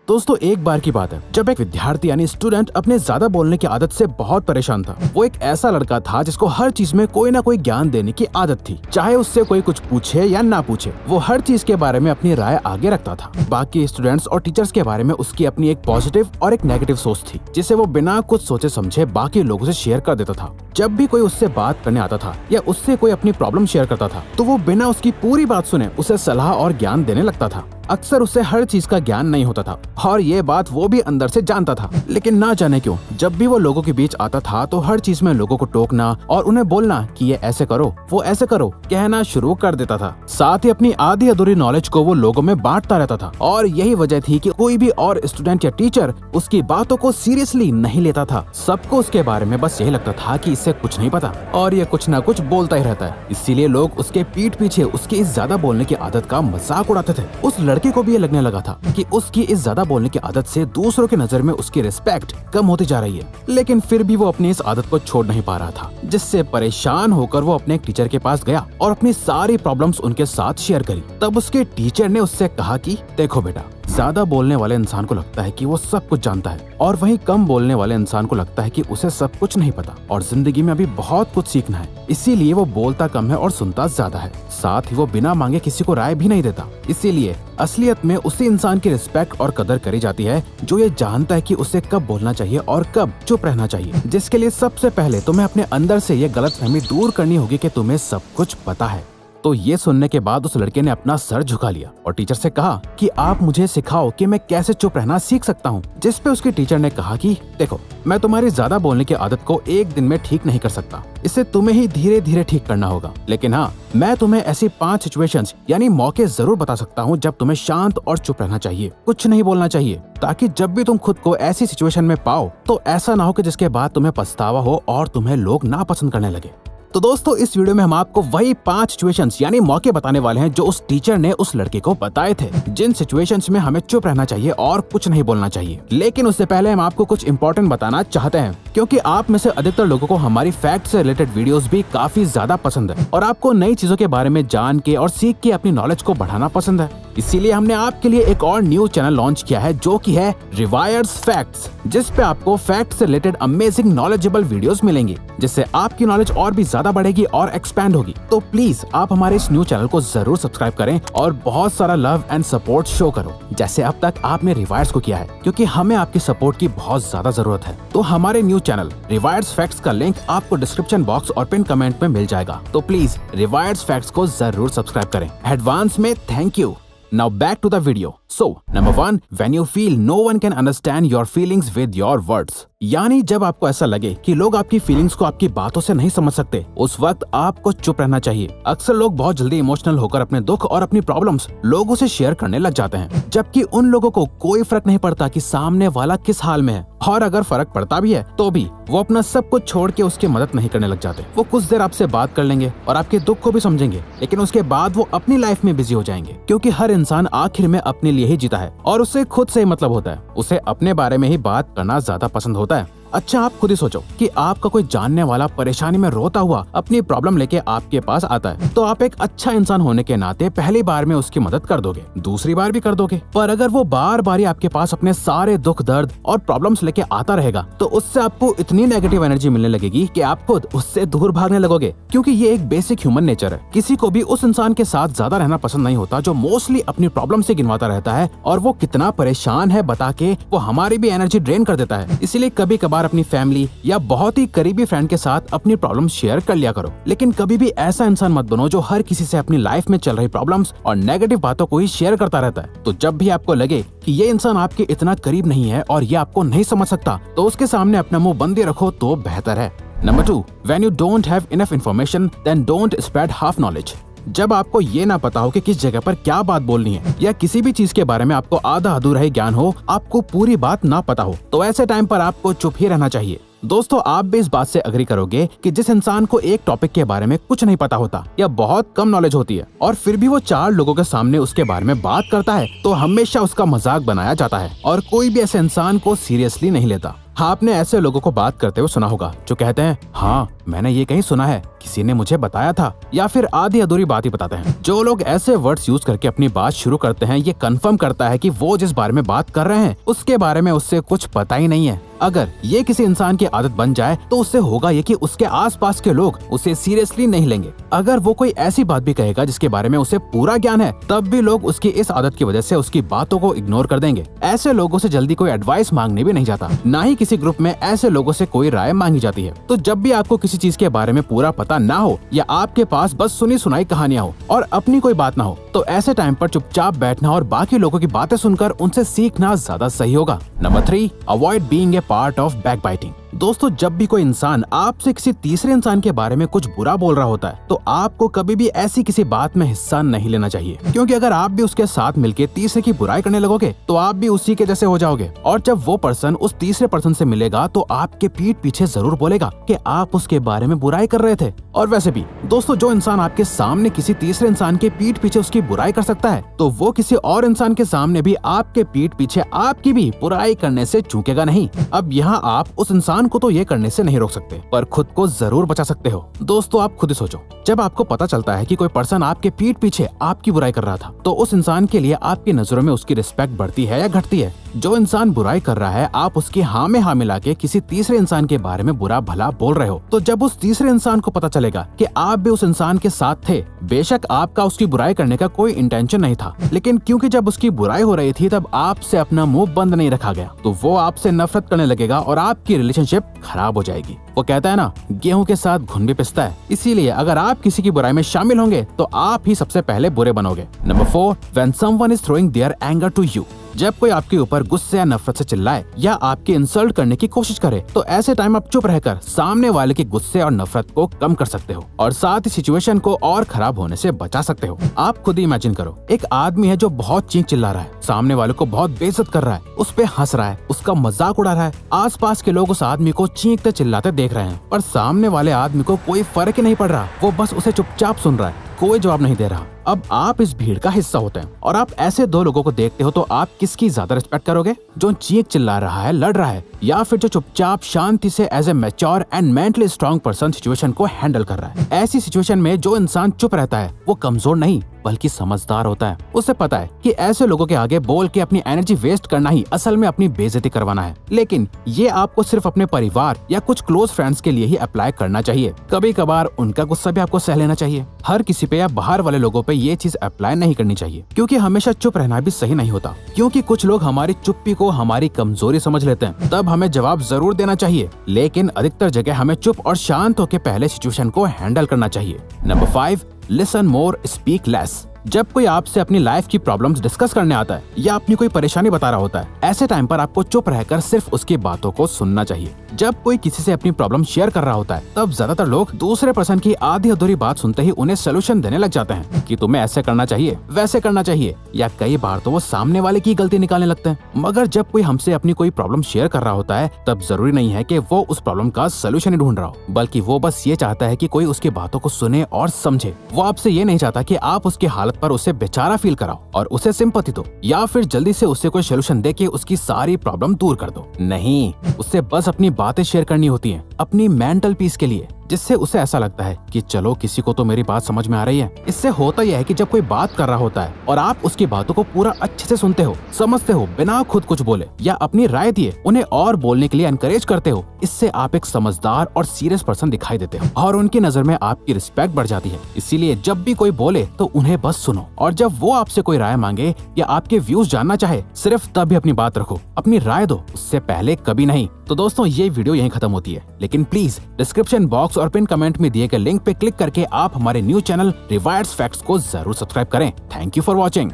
दोस्तों एक बार की बात है जब एक विद्यार्थी यानी स्टूडेंट अपने ज्यादा बोलने की आदत से बहुत परेशान था। वो एक ऐसा लड़का था जिसको हर चीज में कोई ना कोई ज्ञान देने की आदत थी, चाहे उससे कोई कुछ पूछे या ना पूछे। वो हर चीज के बारे में अपनी राय आगे रखता था। बाकी स्टूडेंट्स और टीचर्स के बारे में उसकी अपनी एक पॉजिटिव और एक नेगेटिव सोच थी, जिसे वो बिना कुछ सोचे समझे बाकी लोगों से शेयर कर देता था। जब भी कोई उससे बात करने आता था या उससे कोई अपनी प्रॉब्लम शेयर करता था तो वो बिना उसकी पूरी बात सुने उसे सलाह और ज्ञान देने लगता था। अक्सर उसे हर चीज का ज्ञान नहीं होता था और ये बात वो भी अंदर से जानता था, लेकिन ना जाने क्यों जब भी वो लोगों के बीच आता था तो हर चीज में लोगों को टोकना और उन्हें बोलना कि ये ऐसे करो वो ऐसे करो कहना शुरू कर देता था। साथ ही अपनी आधी अधूरी नॉलेज को वो लोगों में बांटता रहता था और यही वजह थी कि कोई भी और स्टूडेंट या टीचर उसकी बातों को सीरियसली नहीं लेता था। सबको उसके बारे में बस यही लगता था कि इससे कुछ नहीं पता और ये कुछ ना कुछ बोलता ही रहता है। इसीलिए लोग उसके पीठ पीछे उसकी इस ज्यादा बोलने की आदत का मजाक उड़ाते थे। उस लड़के को भी ये लगने लगा था कि उसकी इस ज्यादा बोलने की आदत से दूसरों की नजर में उसकी रिस्पेक्ट कम होती जा रही है, लेकिन फिर भी वो अपनी इस आदत को छोड़ नहीं पा रहा था। जिससे परेशान होकर वो अपने एक टीचर के पास गया और अपनी सारी प्रॉब्लम्स उनके साथ शेयर करी। तब उसके टीचर ने उससे कहा कि देखो बेटा, ज्यादा बोलने वाले इंसान को लगता है कि वो सब कुछ जानता है और वहीं कम बोलने वाले इंसान को लगता है कि उसे सब कुछ नहीं पता और जिंदगी में अभी बहुत कुछ सीखना है। इसीलिए वो बोलता कम है और सुनता ज्यादा है। साथ ही वो बिना मांगे किसी को राय भी नहीं देता। इसीलिए असलियत में उसी इंसान की रिस्पेक्ट और कदर करी जाती है जो ये जानता है कि उसे कब बोलना चाहिए और कब चुप रहना चाहिए। जिसके लिए सबसे पहले तुम्हें अपने अंदर से ये गलतफहमी दूर करनी होगी कि तुम्हें सब कुछ पता है। तो ये सुनने के बाद उस लड़के ने अपना सर झुका लिया और टीचर से कहा कि आप मुझे सिखाओ कि मैं कैसे चुप रहना सीख सकता हूँ। जिस पे उसके टीचर ने कहा कि देखो, मैं तुम्हारी ज्यादा बोलने की आदत को एक दिन में ठीक नहीं कर सकता, इसे तुम्हें ही धीरे धीरे ठीक करना होगा। लेकिन हाँ, मैं तुम्हें ऐसी 5 सिचुएशंस यानी मौके जरूर बता सकता हूँ जब तुम्हें शांत और चुप रहना चाहिए, कुछ नहीं बोलना चाहिए, ताकि जब भी तुम खुद को ऐसी सिचुएशन में पाओ तो ऐसा ना हो कि जिसके बाद तुम्हें पछतावा हो और तुम्हें लोग नापसंद करने लगे। तो दोस्तों इस वीडियो में हम आपको वही 5 सिचुएशंस यानी मौके बताने वाले हैं जो उस टीचर ने उस लड़के को बताए थे, जिन सिचुएशंस में हमें चुप रहना चाहिए और कुछ नहीं बोलना चाहिए। लेकिन उससे पहले हम आपको कुछ इंपॉर्टेंट बताना चाहते हैं, क्योंकि आप में से अधिकतर लोगों को हमारी फैक्ट से रिलेटेड वीडियोस भी काफी ज्यादा पसंद है और आपको नई चीजों के बारे में जान के और सीख के अपनी नॉलेज को बढ़ाना पसंद है। इसीलिए हमने आपके लिए एक और न्यू चैनल लॉन्च किया है जो कि है रिवायर्स फैक्ट्स, जिस पे आपको फैक्ट से रिलेटेड अमेजिंग नॉलेजेबल वीडियोस मिलेंगी, जिससे आपकी नॉलेज और भी ज्यादा बढ़ेगी और एक्सपैंड होगी। तो प्लीज आप हमारे इस न्यू चैनल को जरूर सब्सक्राइब करें और बहुत सारा लव एंड सपोर्ट शो करो, जैसे अब तक आपने रिवायर्स को किया है, क्योंकि हमें आपकी सपोर्ट की बहुत ज्यादा जरूरत है। तो हमारे न्यू चैनल रिवायर्स फैक्ट्स का लिंक आपको डिस्क्रिप्शन बॉक्स और पिन कमेंट में मिल जाएगा। तो प्लीज रिवायर्स फैक्ट्स को जरूर सब्सक्राइब करें। एडवांस में thank you. Now back to the video. So, number 1, when you feel no one can understand your feelings with your words. यानी जब आपको ऐसा लगे कि लोग आपकी फीलिंग्स को आपकी बातों से नहीं समझ सकते, उस वक्त आपको चुप रहना चाहिए। अक्सर लोग बहुत जल्दी इमोशनल होकर अपने दुख और अपनी प्रॉब्लम्स लोगों से शेयर करने लग जाते हैं, जबकि उन लोगों को कोई फर्क नहीं पड़ता कि सामने वाला किस हाल में है, और अगर फर्क पड़ता भी है तो भी वो अपना सब कुछ छोड़ के उसकी मदद नहीं करने लग जाते। वो कुछ देर आपसे बात कर लेंगे और आपके दुख को भी समझेंगे, लेकिन उसके बाद वो अपनी लाइफ में बिजी हो जाएंगे, क्योंकि हर इंसान आखिर में अपने लिए ही जीता है और उसे खुद से ही मतलब होता है। उसे अपने बारे में ही बात करना ज्यादा पसंद होता है। अच्छा, आप खुद ही सोचो कि आपका कोई जानने वाला परेशानी में रोता हुआ अपनी प्रॉब्लम लेके आपके पास आता है, तो आप एक अच्छा इंसान होने के नाते पहली बार में उसकी मदद कर दोगे, दूसरी बार भी कर दोगे। पर अगर वो बार बार ही आपके पास अपने सारे दुख दर्द और प्रॉब्लम्स लेके आता रहेगा तो उससे आपको इतनी नेगेटिव एनर्जी मिलने लगेगी कि आप खुद उससे दूर भागने लगोगे, क्योंकि ये एक बेसिक ह्यूमन नेचर है। किसी को भी उस इंसान के साथ ज्यादा रहना पसंद नहीं होता जो मोस्टली अपनी प्रॉब्लम से गिनवाता रहता है और वो कितना परेशान है बता के वो हमारी भी एनर्जी ड्रेन कर देता है। इसीलिए कभी कभार अपनी फैमिली या बहुत ही करीबी फ्रेंड के साथ अपनी प्रॉब्लम शेयर कर लिया करो, लेकिन कभी भी ऐसा इंसान मत बनो जो हर किसी से अपनी लाइफ में चल रही प्रॉब्लम्स और नेगेटिव बातों को ही शेयर करता रहता है। तो जब भी आपको लगे कि ये इंसान आपके इतना करीब नहीं है और ये आपको नहीं समझ सकता, तो उसके सामने अपना मुंह बंद रखो तो बेहतर है। Number 2, when you don't have enough information, then don't spread half knowledge. जब आपको ये ना पता हो कि किस जगह पर क्या बात बोलनी है, या किसी भी चीज के बारे में आपको आधा अधूरा ही ज्ञान हो, आपको पूरी बात ना पता हो, तो ऐसे टाइम पर आपको चुप ही रहना चाहिए। दोस्तों आप भी इस बात से अग्री करोगे कि जिस इंसान को एक टॉपिक के बारे में कुछ नहीं पता होता या बहुत कम नॉलेज होती है और फिर भी वो 4 लोगों के सामने उसके बारे में बात करता है, तो हमेशा उसका मजाक बनाया जाता है और कोई भी ऐसे इंसान को सीरियसली नहीं लेता। हाँ, आपने ऐसे लोगों को बात करते हुए सुना होगा जो कहते हैं, हाँ मैंने ये कहीं सुना है, किसी ने मुझे बताया था, या फिर आधी अधूरी बात ही बताते हैं। जो लोग ऐसे वर्ड्स यूज करके अपनी बात शुरू करते हैं, ये कंफर्म करता है कि वो जिस बारे में बात कर रहे हैं उसके बारे में उससे कुछ पता ही नहीं है। अगर ये किसी इंसान की आदत बन जाए तो उससे होगा ये कि उसके आसपास के लोग उसे सीरियसली नहीं लेंगे। अगर वो कोई ऐसी बात भी कहेगा जिसके बारे में उसे पूरा ज्ञान है, तब भी लोग उसकी इस आदत की वजह से उसकी बातों को इग्नोर कर देंगे। ऐसे लोगों से जल्दी कोई एडवाइस मांगने भी नहीं जाता, ना ही किसी ग्रुप में ऐसे लोगों से कोई राय मांगी जाती है। तो जब भी आपको किसी चीज के बारे में पूरा पता ना हो या आपके पास बस सुनी सुनाई कहानियां हो और अपनी कोई बात ना हो, तो ऐसे टाइम पर चुपचाप बैठना और बाकी लोगों की बातें सुनकर उनसे सीखना ज्यादा सही होगा। Number 3, avoid being a part of backbiting. दोस्तों, जब भी कोई इंसान आपसे किसी तीसरे इंसान के बारे में कुछ बुरा बोल रहा होता है, तो आपको कभी भी ऐसी किसी बात में हिस्सा नहीं लेना चाहिए, क्योंकि अगर आप भी उसके साथ मिलकर तीसरे की बुराई करने लगोगे तो आप भी उसी के जैसे हो जाओगे। और जब वो पर्सन उस तीसरे पर्सन से मिलेगा तो आपके पीठ पीछे जरूर बोलेगा कि आप उसके बारे में बुराई कर रहे थे। और वैसे भी दोस्तों, जो इंसान आपके सामने किसी तीसरे इंसान के पीठ पीछे उसकी बुराई कर सकता है, तो वो किसी और इंसान के सामने भी आपके पीठ पीछे आपकी भी बुराई करने से चूकेगा नहीं। अब यहाँ आप उस इंसान को तो ये करने से नहीं रोक सकते, पर खुद को जरूर बचा सकते हो। दोस्तों, आप खुद ही सोचो, जब आपको पता चलता है कि कोई पर्सन आपके पीठ पीछे आपकी बुराई कर रहा था, तो उस इंसान के लिए आपकी नजरों में उसकी रिस्पेक्ट बढ़ती है या घटती है? जो इंसान बुराई कर रहा है, आप उसकी हाँ में हाँ मिला के किसी तीसरे इंसान के बारे में बुरा भला बोल रहे हो, तो जब उस तीसरे इंसान को पता चलेगा कि आप भी उस इंसान के साथ थे, बेशक आपका उसकी बुराई करने का कोई इंटेंशन नहीं था, लेकिन क्योंकि जब उसकी बुराई हो रही थी तब आपसे अपना मुंह बंद नहीं रखा गया, तो वो आपसे नफरत करने लगेगा और आपकी रिलेशनशिप खराब हो जाएगी। वो कहता है ना, गेहूं के साथ घुन भी पिसता है। इसीलिए अगर आप किसी की बुराई में शामिल होंगे तो आप ही सबसे पहले बुरे बनोगे। Number 4, when someone is throwing their anger to you. जब कोई आपके ऊपर गुस्से या नफरत से चिल्लाए या आपकी इंसल्ट करने की कोशिश करे, तो ऐसे टाइम आप चुप रहकर सामने वाले के गुस्से और नफरत को कम कर सकते हो और साथ ही सिचुएशन को और खराब होने से बचा सकते हो। आप खुद ही इमेजिन करो, एक आदमी है जो बहुत चीख चिल्ला रहा है, सामने वाले को बहुत बेइज्जत कर रहा है, उस पे हंस रहा है, उसका मजाक उड़ा रहा है। आसपास के लोग उस आदमी को चीखते चिल्लाते देख रहे हैं, पर सामने वाले आदमी को कोई फर्क ही नहीं पड़ रहा, वो बस उसे चुपचाप सुन रहा है, कोई जवाब नहीं दे रहा। अब आप इस भीड़ का हिस्सा होते हैं और आप ऐसे दो लोगों को देखते हो, तो आप किसकी ज्यादा रिस्पेक्ट करोगे? जो चीख चिल्ला रहा है, लड़ रहा है, या फिर जो चुपचाप शांति से as a mature and mentally strong person situation को हैंडल कर रहा है? ऐसी सिचुएशन में जो इंसान चुप रहता है वो कमजोर नहीं बल्कि समझदार होता है। उसे पता है कि ऐसे लोगों के आगे बोल के अपनी एनर्जी वेस्ट करना ही असल में अपनी बेइज्जती करवाना है। लेकिन ये आपको सिर्फ अपने परिवार या कुछ क्लोज फ्रेंड्स के लिए ही अप्लाई करना चाहिए। कभी कभार उनका गुस्सा भी आपको सह लेना चाहिए। हर किसी पे या बाहर वाले लोगों पे ये चीज अप्लाई नहीं करनी चाहिए, क्योंकि हमेशा चुप रहना भी सही नहीं होता। क्योंकि कुछ लोग हमारी चुप्पी को हमारी कमजोरी समझ लेते हैं, तब हमें जवाब जरूर देना चाहिए, लेकिन अधिकतर जगह हमें चुप और शांत होकर पहले सिचुएशन को हैंडल करना चाहिए। Number 5, listen more speak less. जब कोई आपसे अपनी लाइफ की प्रॉब्लम्स डिस्कस करने आता है या अपनी कोई परेशानी बता रहा होता है, ऐसे टाइम पर आपको चुप रहकर सिर्फ उसकी बातों को सुनना चाहिए। जब कोई किसी से अपनी प्रॉब्लम शेयर कर रहा होता है, तब ज्यादातर लोग दूसरे पर्सन की आधी अधूरी बात सुनते ही उन्हें सोल्यूशन देने लग जाते हैं कि तुम्हें ऐसे करना चाहिए, वैसे करना चाहिए, या कई बार तो वो सामने वाले की गलती निकालने लगते हैं। मगर जब कोई हमसे अपनी कोई प्रॉब्लम शेयर कर रहा होता है, तब जरूरी नहीं है कि वो उस प्रॉब्लम का सोल्यूशन ही ढूंढ रहा हो, बल्कि वो बस ये चाहता है कि कोई उसकी बातों को सुने और समझे। वो आपसे ये नहीं चाहता कि आप उसकी हालत पर उसे बेचारा फील कराओ और उसे सिंपैथी दो, या फिर जल्दी से उससे कोई सोल्यूशन दे के उसकी सारी प्रॉब्लम दूर कर दो। नहीं, उससे बस अपनी बातें शेयर करनी होती हैं, अपनी मेंटल पीस के लिए, जिससे उसे ऐसा लगता है कि चलो किसी को तो मेरी बात समझ में आ रही है। इससे होता यह है कि जब कोई बात कर रहा होता है और आप उसकी बातों को पूरा अच्छे से सुनते हो, समझते हो, बिना खुद कुछ बोले या अपनी राय दिए उन्हें और बोलने के लिए एनकरेज करते हो, इससे आप एक समझदार और सीरियस पर्सन दिखाई देते हो और उनकी नजर में आपकी रिस्पेक्ट बढ़ जाती है। इसीलिए जब भी कोई बोले तो उन्हें बस सुनो, और जब वो आपसे कोई राय मांगे या आपके व्यूज जानना चाहे, सिर्फ तभी अपनी बात रखो, अपनी राय दो, उससे पहले कभी नहीं। तो दोस्तों, ये वीडियो यहीं खत्म होती है, लेकिन प्लीज डिस्क्रिप्शन बॉक्स और पिन कमेंट में दिए गए लिंक पे क्लिक करके आप हमारे न्यू चैनल रिवायर्ड फैक्ट्स को जरूर सब्सक्राइब करें। Thank you for watching.